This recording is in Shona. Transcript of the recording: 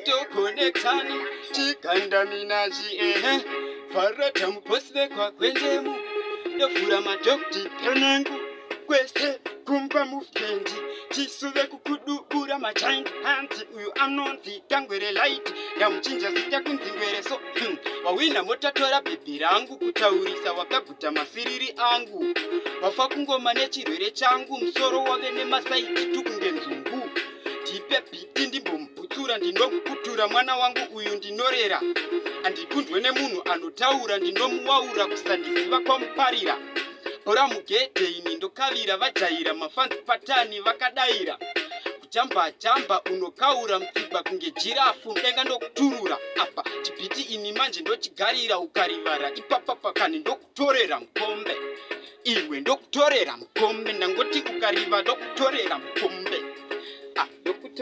titokonekitana tigandamina ehe farata mupostwe kwakwenjemu ndovhura madhokti penengu kwese kumba movement tisuve kukudubura magiant hands uyu anonzi Kangwere Light ndamuchinja zita kunzi Ngwere so wawina motatora bhebhi rangu kutaurisa wakaguta masiriri angu wafa kungoma nechirwere changu musoro wave nemasaiti tukunge nzungu tipe bhiti ndimbomupfutsura ndinokukutura mwana wangu uyu ndinorera handikundwe nemunhu anotaura ndinomuwaura kusandiziva kwamuparira bora mugedhe ini ndokavira vajaira mafanzi patani vakadaira kuchamba unokaura mutsiba kunge jirafu mudenga ndokuturura apa chibhiti ini manje ndochigarira ukarivara ipapapa kane ndokutorera mukombe iwe ndokutorera mukombe ndangoti ukariva ndokutorera mukombe